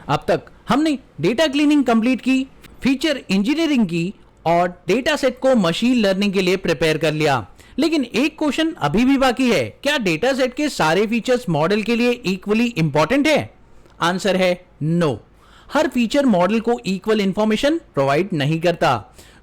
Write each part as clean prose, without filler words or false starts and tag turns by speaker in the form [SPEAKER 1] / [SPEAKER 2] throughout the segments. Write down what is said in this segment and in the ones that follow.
[SPEAKER 1] अब तक हमने डेटा क्लीनिंग कंप्लीट की, फीचर इंजीनियरिंग की और डेटा सेट को मशीन लर्निंग के लिए प्रिपेयर कर लिया। लेकिन एक क्वेश्चन अभी भी बाकी है, क्या डेटा सेट के सारे फीचर्स मॉडल के लिए इक्वली इंपॉर्टेंट है? आंसर है नो। हर फीचर मॉडल को इक्वल इंफॉर्मेशन प्रोवाइड नहीं करता।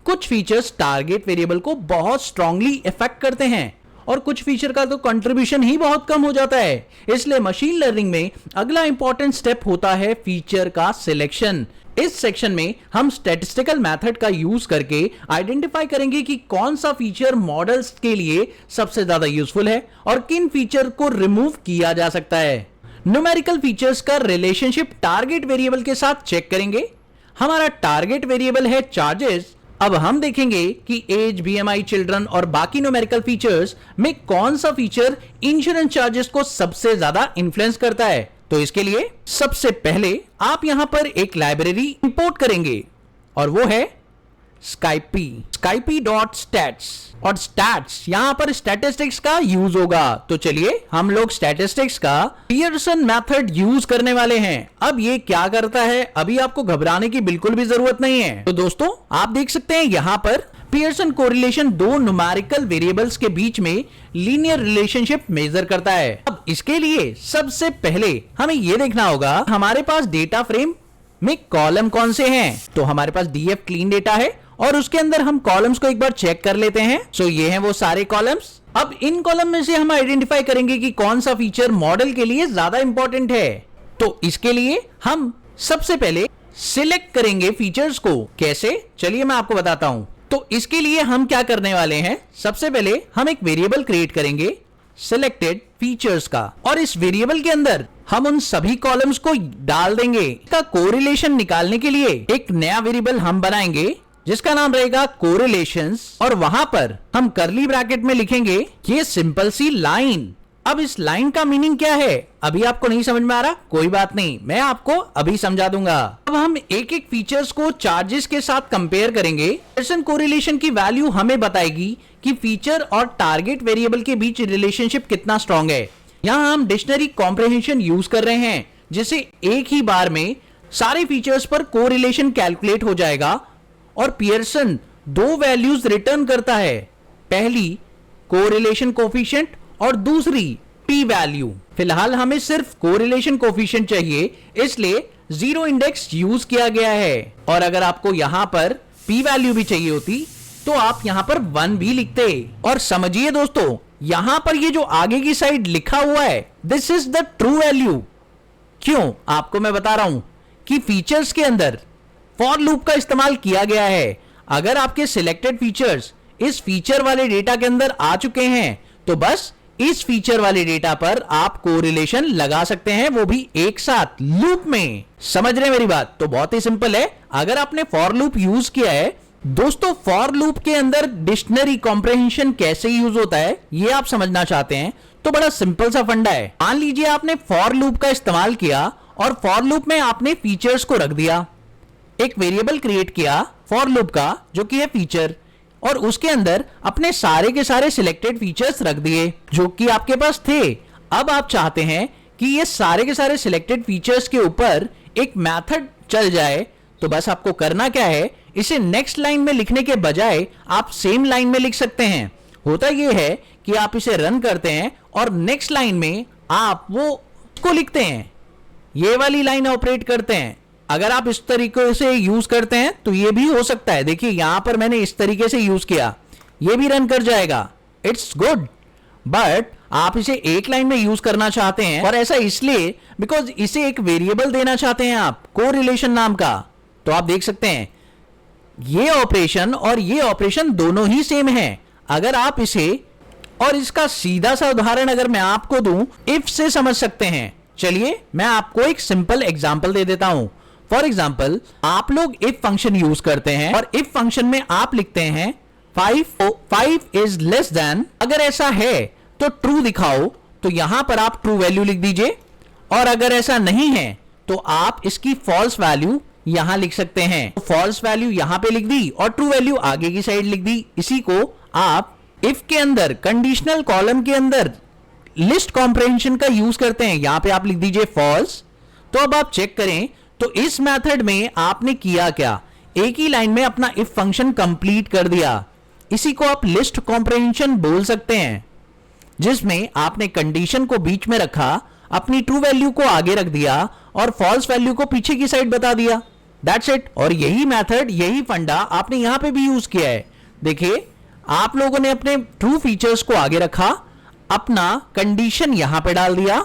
[SPEAKER 1] कुछ फीचर्स टारगेट वेरिएबल को बहुत स्ट्रांगली इफेक्ट करते हैं और कुछ फीचर का तो कंट्रीब्यूशन ही बहुत कम हो जाता है। इसलिए मशीन लर्निंग में अगला इंपॉर्टेंट स्टेप होता है फीचर का सिलेक्शन। इस सेक्शन में हम स्टैटिस्टिकल मेथड का यूज करके आइडेंटिफाई करेंगे कि कौन सा फीचर मॉडल्स के लिए सबसे ज्यादा यूजफुल है और किन फीचर को रिमूव किया जा सकता है। न्यूमेरिकल फीचर्स का रिलेशनशिप टारगेट वेरिएबल के साथ चेक करेंगे। हमारा टारगेट वेरिएबल है चार्जेस। अब हम देखेंगे कि एज, बीएमआई, चिल्ड्रन और बाकी न्यूमेरिकल फीचर्स में कौन सा फीचर इंश्योरेंस चार्जेस को सबसे ज्यादा इन्फ्लुएंस करता है। तो इसके लिए सबसे पहले आप यहां पर एक लाइब्रेरी इंपोर्ट करेंगे और वो है scipy.stats और स्टैट्स यहां पर स्टैटिस्टिक्स का यूज होगा। तो चलिए हम लोग स्टैटिस्टिक्स का पियर्सन मेथड यूज करने वाले हैं। अब ये क्या करता है, अभी आपको घबराने की बिल्कुल भी जरूरत नहीं है। तो दोस्तों आप देख सकते हैं यहां पर पियर्सन कोरिलेशन दो न्यूमेरिकल वेरिएबल्स के बीच में लीनियर रिलेशनशिप मेजर करता है। अब इसके लिए सबसे पहले हमें यह देखना होगा हमारे पास डेटा फ्रेम में कॉलम कौन से हैं। तो हमारे पास डीएफ क्लीन डेटा है और उसके अंदर हम कॉलम्स को एक बार चेक कर लेते हैं। सो ये हैं वो सारे कॉलम्स। अब इन कॉलम में से हम आइडेंटिफाई करेंगे कि कौन सा फीचर मॉडल के लिए ज्यादा इंपॉर्टेंट है। तो इसके लिए हम सबसे पहले सिलेक्ट करेंगे फीचर्स को। कैसे, चलिए मैं आपको बताता हूं। तो इसके लिए हम क्या करने वाले हैं, सबसे पहले हम एक वेरिएबल क्रिएट करेंगे सिलेक्टेड फीचर्स का और इस वेरिएबल के अंदर हम उन सभी कॉलम्स को डाल देंगे। इसका कोरिलेशन निकालने के लिए एक नया वेरिएबल हम बनाएंगे जिसका नाम रहेगा कोरिलेशंस और वहां पर हम कर्ली ब्रैकेट में लिखेंगे ये सिंपल सी लाइन। अब इस लाइन का मीनिंग क्या है अभी आपको नहीं समझ में आ रहा, कोई बात नहीं, मैं आपको अभी समझा दूंगा। अब हम एक एक फीचर्स को चार्जेस के साथ कंपेयर करेंगे। पियर्सन कोरिलेशन की वैल्यू हमें बताएगी कि फीचर और टारगेट वेरिएबल के बीच रिलेशनशिप कितना स्ट्रांग है। यहां हम डिक्शनरी कॉम्प्रिहेंशन यूज कर रहे हैं जिससे एक ही बार में सारे फीचर्स पर कोरिलेशन कैलकुलेट हो जाएगा और पियर्सन दो वैल्यूज रिटर्न करता है, पहली कोरिलेशन कोफिशिएंट और दूसरी पी वैल्यू। फिलहाल हमें सिर्फ कोरिलेशन कोफिशिएंट चाहिए इसलिए जीरो इंडेक्स यूज किया गया है और अगर आपको यहां पर पी वैल्यू भी चाहिए होती तो आप यहां पर 1 भी लिखते। और समझिए दोस्तों यहां पर ये जो आगे की साइड लिखा हुआ है this is the true value. क्यों, आपको मैं बता रहा हूं कि फीचर्स के अंदर फॉर लूप का इस्तेमाल किया गया है। अगर आपके सिलेक्टेड फीचर्स इस फीचर वाले डेटा के अंदर आ चुके हैं तो बस इस फीचर वाले डेटा पर आप कोरिलेशन लगा सकते हैं, वो भी एक साथ लूप में। समझ रहे हैं मेरी बात? तो बहुत ही सिंपल है। अगर आपने फॉर लूप यूज किया है दोस्तों, फॉर लूप के अंदर डिक्शनरी कॉम्प्रिहेंशन कैसे यूज होता है ये आप समझना चाहते हैं तो बड़ा सिंपल सा फंडा है। मान लीजिए आपने फॉर लूप का इस्तेमाल किया और फॉर लूप में आपने फीचर्स को रख दिया, एक वेरिएबल क्रिएट किया फॉर लूप का जो कि है फीचर और उसके अंदर अपने सारे के सारे सिलेक्टेड फीचर्स रख दिए जो कि आपके पास थे। अब आप चाहते हैं कि ये सारे के सारे सिलेक्टेड फीचर्स के ऊपर एक मेथड चल जाए तो बस आपको करना क्या है, इसे नेक्स्ट लाइन में लिखने के बजाय आप सेम लाइन में लिख सकते हैं। होता यह है कि आप इसे रन करते हैं और नेक्स्ट लाइन में आप वो को लिखते हैं, ये वाली लाइन ऑपरेट करते हैं। अगर आप इस तरीके से यूज करते हैं तो ये भी हो सकता है। देखिए यहां पर मैंने इस तरीके से यूज किया, ये भी रन कर जाएगा, इट्स गुड। बट आप इसे एक लाइन में यूज करना चाहते हैं और ऐसा इसलिए बिकॉज इसे एक वेरिएबल देना चाहते हैं आप कोरिलेशन नाम का। तो आप देख सकते हैं ये ऑपरेशन और ये ऑपरेशन दोनों ही सेम है। अगर आप इसे और इसका सीधा सा उदाहरण अगर मैं आपको दूं इफ से समझ सकते हैं। चलिए मैं आपको एक सिंपल एग्जांपल दे देता हूं। फॉर एग्जांपल आप लोग इफ फंक्शन यूज करते हैं और इफ फंक्शन में आप लिखते हैं 5 इज लेस देन, अगर ऐसा है तो ट्रू दिखाओ, तो यहां पर आप ट्रू वैल्यू लिख दीजिए और अगर ऐसा नहीं है तो आप इसकी फॉल्स वैल्यू यहां लिख सकते हैं। फॉल्स वैल्यू यहां पे लिख दी और ट्रू वैल्यू आगे की साइड लिख दी। इसी को आप इफ के अंदर कंडीशनल कॉलम के अंदर लिस्ट कॉम्प्रिहेंशन का यूज करते हैं। यहां पे आप लिख दीजिए फॉल्स। तो अब आप चेक करें तो इस मेथड में आपने किया क्या, एक ही लाइन में अपना इफ फंक्शन कंप्लीट कर दिया। इसी को आप लिस्ट कॉम्प्रिहेंशन बोल सकते हैं, जिसमें आपने कंडीशन को बीच में रखा, अपनी ट्रू वैल्यू को आगे रख दिया और फॉल्स वैल्यू को पीछे की साइड बता दिया। That's it. और यही मेथड, यही फंडा आपने यहां पे भी यूज किया है। देखिए, आप लोगों ने अपने ट्रू फीचर्स को आगे रखा, अपना कंडीशन यहां पे डाल दिया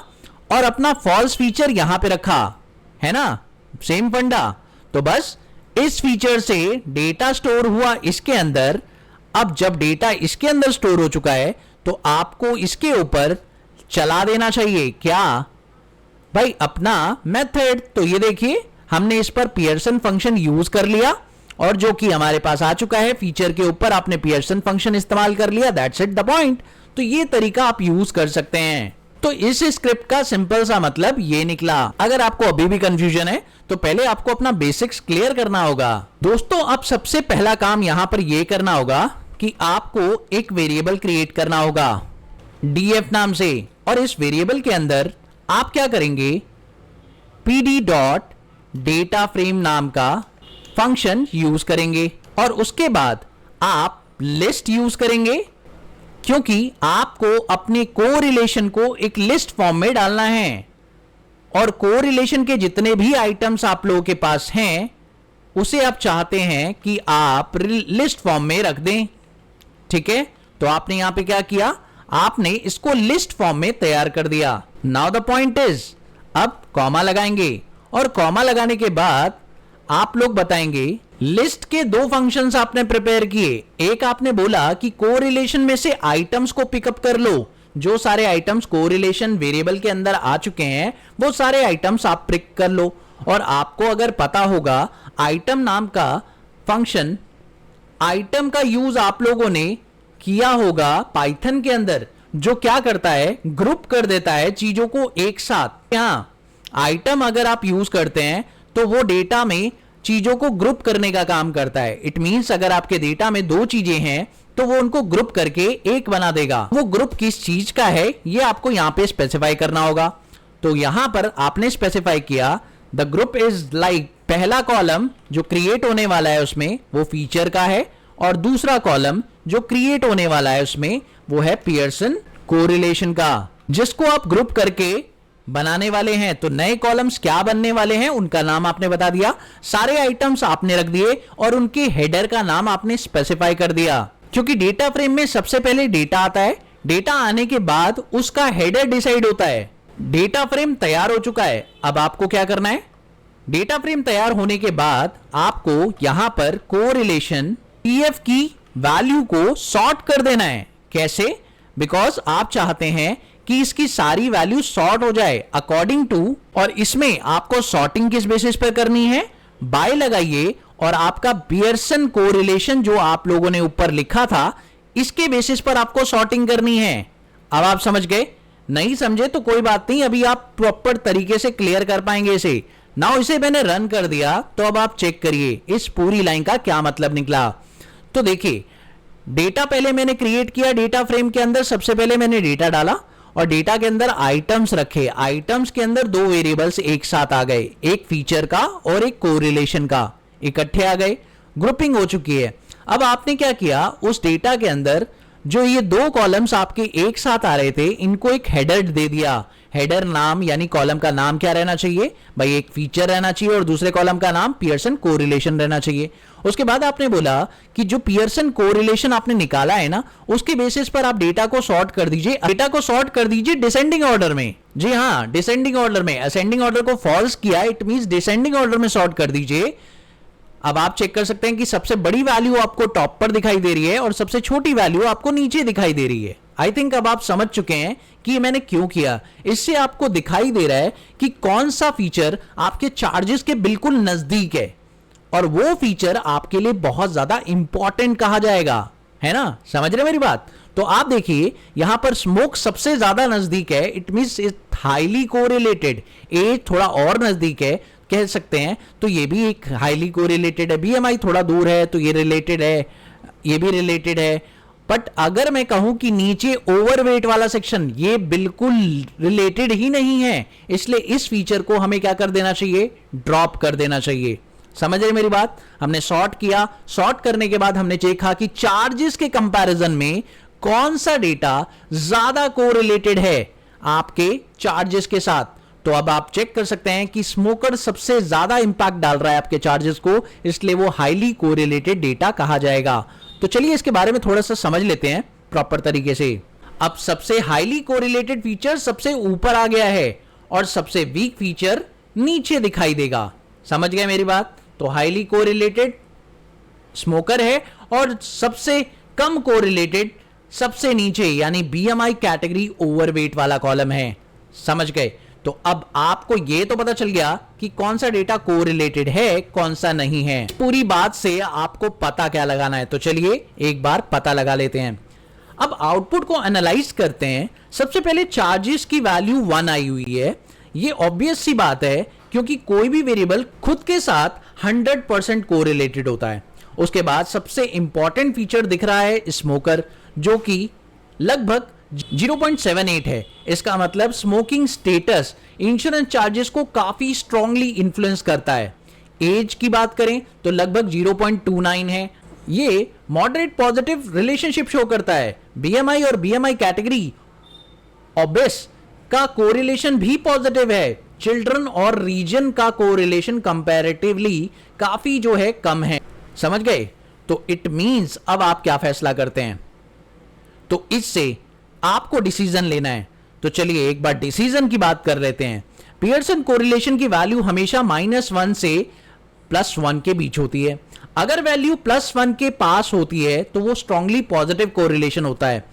[SPEAKER 1] और अपना फॉल्स फीचर यहां पे रखा, है ना, सेम फंडा। तो बस इस फीचर से डेटा स्टोर हुआ इसके अंदर। अब जब डेटा इसके अंदर स्टोर हो चुका है तो आपको इसके ऊपर चला देना चाहिए क्या भाई, अपना मेथड। तो ये देखिए, हमने इस पर पियर्सन फंक्शन यूज कर लिया और जो कि हमारे पास आ चुका है, फीचर के ऊपर आपने पियर्सन फंक्शन इस्तेमाल कर लिया। That's it the point. तो ये तरीका आप यूज कर सकते हैं। तो इस स्क्रिप्ट का सिंपल सा मतलब ये निकला। अगर आपको अभी भी कंफ्यूजन है तो पहले आपको अपना बेसिक्स क्लियर करना होगा। दोस्तों, अब सबसे पहला काम यहां पर यह करना होगा कि आपको एक वेरिएबल क्रिएट करना होगा df नाम से, और इस वेरिएबल के अंदर आप क्या करेंगे, pd डॉट डेटा फ्रेम नाम का फंक्शन यूज करेंगे और उसके बाद आप लिस्ट यूज करेंगे, क्योंकि आपको अपने कोरिलेशन को एक लिस्ट फॉर्म में डालना है और कोरिलेशन के जितने भी आइटम्स आप लोगों के पास हैं उसे आप चाहते हैं कि आप लिस्ट फॉर्म में रख दें। ठीक है, तो आपने यहां पे क्या किया, आपने इसको लिस्ट फॉर्म में तैयार कर दिया। नाउ द पॉइंट इज, अब कॉमा लगाएंगे और कॉमा लगाने के बाद आप लोग बताएंगे, लिस्ट के दो फंक्शंस आपने प्रिपेयर किए। एक आपने बोला कि कोरिलेशन में से आइटम्स को पिकअप कर लो, जो सारे आइटम्स कोरिलेशन वेरिएबल के अंदर आ चुके हैं वो सारे आइटम्स आप पिक कर लो। और आपको अगर पता होगा, आइटम नाम का फंक्शन, आइटम का यूज आप लोगों ने किया होगा पाइथन के अंदर, जो क्या करता है, ग्रुप कर देता है चीजों को एक साथ। यहां आइटम अगर आप यूज करते हैं तो वो डेटा में चीजों को ग्रुप करने का काम करता है। इट मींस अगर आपके डेटा में दो चीजें हैं तो वो उनको ग्रुप करके एक बना देगा। वो ग्रुप किस चीज का है ये आपको यहां पे स्पेसिफाई करना होगा। तो यहां पर आपने स्पेसिफाई किया, द ग्रुप इज लाइक, पहला कॉलम जो क्रिएट होने वाला है उसमें वो फीचर का है और दूसरा कॉलम जो क्रिएट होने वाला है उसमें वो है पियर्सन कोरिलेशन का, जिसको आप ग्रुप करके बनाने वाले हैं। तो नए कॉलम्स क्या बनने वाले हैं उनका नाम आपने बता दिया, सारे आइटम्स आपने रख दिए और उनके हेडर का नाम आपने स्पेसिफाई कर दिया। क्योंकि डेटा फ्रेम में सबसे पहले डेटा आता है, डेटा आने के बाद उसका हेडर डिसाइड होता है। डेटा फ्रेम तैयार हो चुका है, अब आपको क्या करना है, डेटा फ्रेम तैयार होने के बाद आपको यहां पर कोरिलेशन pf की वैल्यू को सॉर्ट कर देना है। कैसे, बिकॉज आप चाहते हैं कि इसकी सारी वैल्यू सॉर्ट हो जाए अकॉर्डिंग टू, और इसमें आपको सॉर्टिंग किस बेसिस पर करनी है, बाय लगाइए और आपका पियर्सन कोरिलेशन जो आप लोगों ने ऊपर लिखा था इसके बेसिस पर आपको सॉर्टिंग करनी है। अब आप समझ गए, नहीं समझे तो कोई बात नहीं, अभी आप प्रॉपर तरीके से क्लियर कर पाएंगे इसे। नाउ इसे मैंने रन कर दिया, तो अब आप चेक करिए इस पूरी लाइन का क्या मतलब निकला। तो देखिए, डेटा पहले मैंने क्रिएट किया, डेटा फ्रेम के अंदर सबसे पहले मैंने डेटा डाला और डेटा के अंदर आइटम्स रखे। आइटम्स के अंदर दो वेरिएबल्स एक साथ आ गए, एक फीचर का और एक कोरिलेशन का, इकट्ठे आ गए, ग्रुपिंग हो चुकी है। अब आपने क्या किया, उस डेटा के अंदर जो ये दो कॉलम्स आपके एक साथ आ रहे थे इनको एक हेडर दे दिया। हेडर नाम यानी कॉलम का नाम क्या रहना चाहिए भाई, एक फीचर रहना चाहिए और दूसरे कॉलम का नाम पियर्सन कोरिलेशन रहना चाहिए। उसके बाद आपने बोला कि जो पियर्सन कोरिलेशन आपने निकाला है ना, उसके बेसिस पर आप डेटा को सॉर्ट कर दीजिए। डेटा को सॉर्ट कर दीजिए डिसेंडिंग ऑर्डर में। जी हाँ, डिसेंडिंग ऑर्डर में। असेंडिंग ऑर्डर को फॉल्स किया, इट मींस डिसेंडिंग ऑर्डर में सॉर्ट कर दीजिए। अब आप चेक कर सकते हैं कि सबसे बड़ी वैल्यू आपको टॉप पर दिखाई दे रही है और सबसे छोटी वैल्यू आपको नीचे दिखाई दे रही है। आई थिंक अब आप समझ चुके हैं कि मैंने क्यों किया। इससे आपको दिखाई दे रहा है कि कौन सा फीचर आपके चार्जेस के बिल्कुल नजदीक है और वो फीचर आपके लिए बहुत ज्यादा इंपॉर्टेंट कहा जाएगा, है ना, समझ रहे मेरी बात। तो आप देखिए यहां पर स्मोक सबसे ज्यादा नजदीक है, it means it highly correlated. ए थोड़ा और नजदीक है कह सकते हैं, तो ये भी एक हाईली कोरिलेटेड है। बीएमआई थोड़ा दूर है तो ये रिलेटेड है, ये भी रिलेटेड है। बट अगर मैं कहूं कि नीचे ओवरवेट वाला सेक्शन, ये बिल्कुल रिलेटेड ही नहीं है, इसलिए इस फीचर को हमें क्या कर देना चाहिए, ड्रॉप कर देना चाहिए। समझ रहे मेरी बात? हमने सॉर्ट किया, सॉर्ट करने के बाद हमने देखा कि चार्जेस के कंपैरिजन में कौन सा डेटा ज्यादा कोरिलेटेड है आपके चार्जेस के साथ। तो अब आप चेक कर सकते हैं कि स्मोकर सबसे ज्यादा इंपैक्ट डाल रहा है आपके चार्जेस को, इसलिए वो हाईली कोरिलेटेड डेटा कहा जाएगा। तो चलिए इसके बारे में थोड़ा सा समझ लेते हैं प्रॉपर तरीके से। अब सबसे हाईली कोरिलेटेड फीचर सबसे ऊपर आ गया है और सबसे वीक फीचर नीचे दिखाई देगा। समझ गए मेरी बात? तो हाईली कोरिलेटेड स्मोकर है और सबसे कम कोरिलेटेड सबसे नीचे यानी बीएमआई कैटेगरी ओवरवेट वाला कॉलम है। समझ गए? तो अब आपको यह तो पता चल गया कि कौन सा डेटा कोरिलेटेड है, कौन सा नहीं है। पूरी बात से आपको पता क्या लगाना है, तो चलिए एक बार पता लगा लेते हैं। अब आउटपुट को एनालाइज करते हैं। सबसे पहले चार्जेस की वैल्यू 1 आई हुई है। ये ऑब्वियस सी बात है क्योंकि कोई भी वेरिएबल खुद के साथ 100% कोरिलेटेड होता है। उसके बाद सबसे इंपॉर्टेंट फीचर दिख रहा है स्मोकर, जो कि लगभग 0.78 है। इसका मतलब स्मोकिंग स्टेटस इंश्योरेंस चार्जेस को काफी स्ट्रांगली इन्फ्लुएंस करता है। एज की बात करें तो लगभग 0.29 है। ये मॉडरेट पॉजिटिव रिलेशनशिप शो करता है। बीएमआई और बीएमआई कैटेगरी ऑब्वियस का कोरिलेशन भी पॉजिटिव है। चिल्ड्रन और रीजन का कोरिलेशन कंपैरेटिवली काफी जो है कम है। समझ गए? तो इट मींस अब आप क्या फैसला करते हैं, तो इससे आपको डिसीजन लेना है। तो चलिए एक बार डिसीजन की बात कर लेते हैं। पियर्सन कोरिलेशन की वैल्यू हमेशा -1 से +1 के बीच होती है। अगर वैल्यू +1 के पास होती है तो वो स्ट्रांगली पॉजिटिव कोरिलेशन होता है।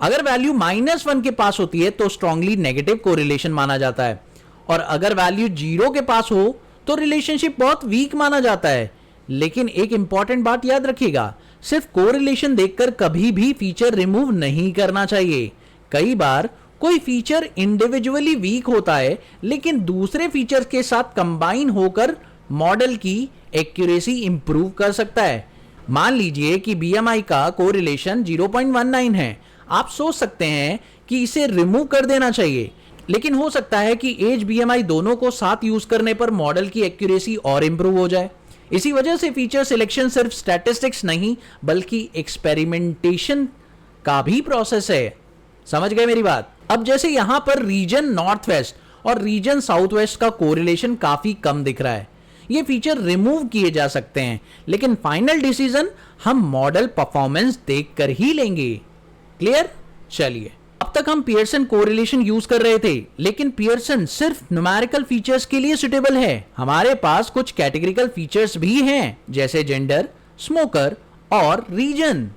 [SPEAKER 1] अगर वैल्यू -1 के पास होती है तो स्ट्रांगली नेगेटिव कोरिलेशन माना जाता है। और अगर वैल्यू 0 के पास हो तो रिलेशनशिप बहुत वीक माना जाता है। लेकिन एक इंपॉर्टेंट बात याद रखिएगा, सिर्फ कोरिलेशन देखकर कभी भी फीचर रिमूव नहीं करना चाहिए। कई बार कोई फीचर इंडिविजुअली वीक होता है लेकिन दूसरे फीचर के साथ कंबाइन होकर मॉडल की एक्यूरेसी इंप्रूव कर सकता है। मान लीजिए कि बीएमआई का कोरिलेशन 0.19 है। आप सोच सकते हैं कि इसे रिमूव कर देना चाहिए, लेकिन हो सकता है कि एज बीएमआई दोनों को साथ यूज करने पर मॉडल की एक्यूरेसी और इंप्रूव हो जाए। इसी वजह से फीचर सिलेक्शन सिर्फ स्टैटिस्टिक्स नहीं बल्कि एक्सपेरिमेंटेशन का भी प्रोसेस है। समझ गए मेरी बात? अब जैसे यहां पर रीजन नॉर्थ वेस्ट और रीजन साउथ वेस्ट का कोरिलेशन काफी कम दिख रहा है। ये फीचर रिमूव किए जा सकते हैं, लेकिन फाइनल डिसीजन हम मॉडल परफॉर्मेंस देखकर ही लेंगे। क्लियर? चलिए, अब तक हम पियर्सन कोरिलेशन यूज कर रहे थे, लेकिन पियर्सन सिर्फ न्यूमेरिकल फीचर्स के लिए सुटेबल है। हमारे पास कुछ कैटेगरिकल फीचर्स भी हैं, जैसे जेंडर, स्मोकर और रीजन।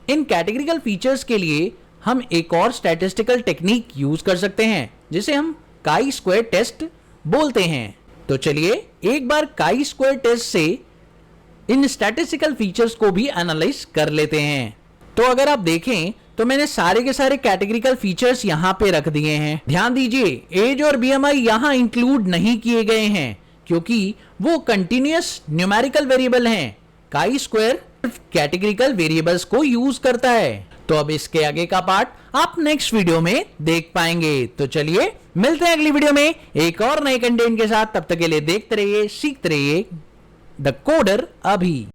[SPEAKER 1] इन कैटेगरिकल फीचर्स के लिए हम एक और स्टैटिस्टिकल टेक्निक यूज कर सकते हैं, जिसे हम काई स्क्वायर टेस्ट बोलते हैं। तो चलिए एक बार काई स्क्वायर टेस्ट से इन स्टैटिस्टिकल फीचर्स को भी एनालाइज कर लेते हैं। तो अगर आप देखें तो मैंने सारे के सारे कैटेगरिकल फीचर्स यहां पे रख दिए हैं। ध्यान दीजिए, एज और बीएमआई यहां इंक्लूड नहीं किए गए हैं क्योंकि वो कंटिन्यूअस न्यूमेरिकल वेरिएबल हैं। काई स्क्वायर कैटेगरिकल वेरिएबल्स को यूज करता है। तो अब इसके आगे का पार्ट आप नेक्स्ट वीडियो में देख पाएंगे। तो चलिए मिलते हैं अगली वीडियो में एक और नए कंटेंट के साथ। तब तक के लिए देखते रहिए, सीखते रहिए द कोडर अभी।